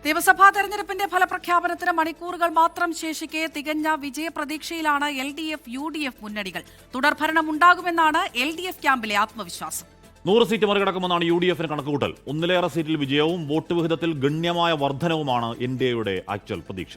നിയമസഭാ തെരഞ്ഞെടുപ്പിന്റെ ഫലപ്രഖ്യാപനത്തിന് മണിക്കൂറുകൾ മാത്രം ശേഷിക്കെ തികഞ്ഞ വിജയപ്രതീക്ഷയിലാണ് LDF UDF മുന്നണികൾ. തുടർഭരണം ഉണ്ടാകുമെന്നാണ് LDF ക്യാമ്പിലെ ആത്മവിശ്വാസം. 100 സീറ്റ് മറികടക്കുമെന്നാണ് UDFന് കണക്കുകൂട്ടൽ. ഒന്നിലേറെ സീറ്റിൽ വിജയവും വോട്ട് വിഹിതത്തിൽ ഗണ്യമായ വർധനവുമാണ് NDAയുടെ ആക്ച്വൽ പ്രതീക്ഷ.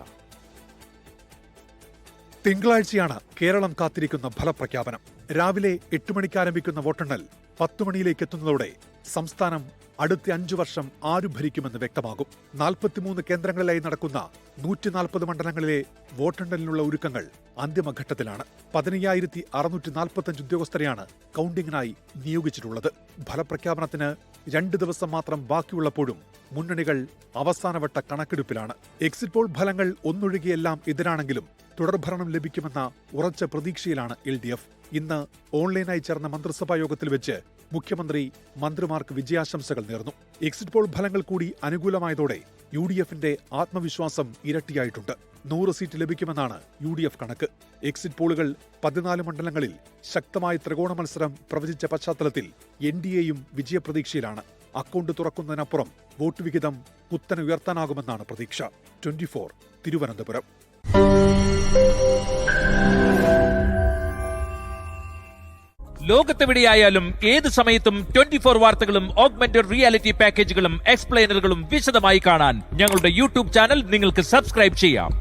തിങ്കളാഴ്ചയാണ് കേരളം കാത്തിരിക്കുന്ന ഫലപ്രഖ്യാപനം. രാവിലെ 8 മണിക്ക് ആരംഭിക്കുന്ന വോട്ടെണ്ണൽ 10 മണിയിലേക്ക് എത്തുന്നതോടെ സംസ്ഥാനം അടുത്ത 5 വർഷം ആരു ഭരിക്കുമെന്ന് വ്യക്തമാകും. 43 കേന്ദ്രങ്ങളിലായി നടക്കുന്ന 140 മണ്ഡലങ്ങളിലെ വോട്ടെണ്ണലിനുള്ള ഒരുക്കങ്ങൾ അന്തിമഘട്ടത്തിലാണ്. 15,645 ഉദ്യോഗസ്ഥരെയാണ് കൌണ്ടിങ്ങിനായി നിയോഗിച്ചിട്ടുള്ളത്. ഫലപ്രഖ്യാപനത്തിന് 2 ദിവസം മാത്രം ബാക്കിയുള്ളപ്പോഴും മുന്നണികൾ അവസാനവട്ട കണക്കെടുപ്പിലാണ്. എക്സിറ്റ് പോൾ ഫലങ്ങൾ ഒന്നൊഴികെയെല്ലാം എതിരാണെങ്കിലും തുടർഭരണം ലഭിക്കുമെന്ന ഉറച്ച പ്രതീക്ഷയിലാണ് LDF. ഇന്ന് ഓൺലൈനായി ചേർന്ന മന്ത്രിസഭാ യോഗത്തിൽ വെച്ച് മുഖ്യമന്ത്രി മന്ത്രിമാർക്ക് വിജയാശംസകൾ നേർന്നു. എക്സിറ്റ് പോൾ ഫലങ്ങൾ കൂടി അനുകൂലമായതോടെ UDFന്റെ ആത്മവിശ്വാസം ഇരട്ടിയായിട്ടുണ്ട്. 100 സീറ്റ് ലഭിക്കുമെന്നാണ് UDF കണക്ക്. എക്സിറ്റ് പോളുകൾ 14 മണ്ഡലങ്ങളിൽ ശക്തമായ ത്രികോണ മത്സരം പ്രവചിച്ച പശ്ചാത്തലത്തിൽ NDAയും വിജയപ്രതീക്ഷയിലാണ്. അക്കൗണ്ട് തുറക്കുന്നതിനപ്പുറം വോട്ട് വിഹിതം കുത്തനെ ഉയർത്താനാകുമെന്നാണ് പ്രതീക്ഷ. 24 തിരുവനന്തപുരം. ലോകത്തെവിടെയായാലും ഏത് സമയത്തും 24 വാർത്തകളും ഓഗ്മെന്റഡ് റിയാലിറ്റി പാക്കേജുകളും എക്സ്പ്ലെയിനറുകളും വിശദമായി കാണാൻ ഞങ്ങളുടെ YouTube ചാനൽ നിങ്ങൾക്ക് സബ്സ്ക്രൈബ് ചെയ്യാം.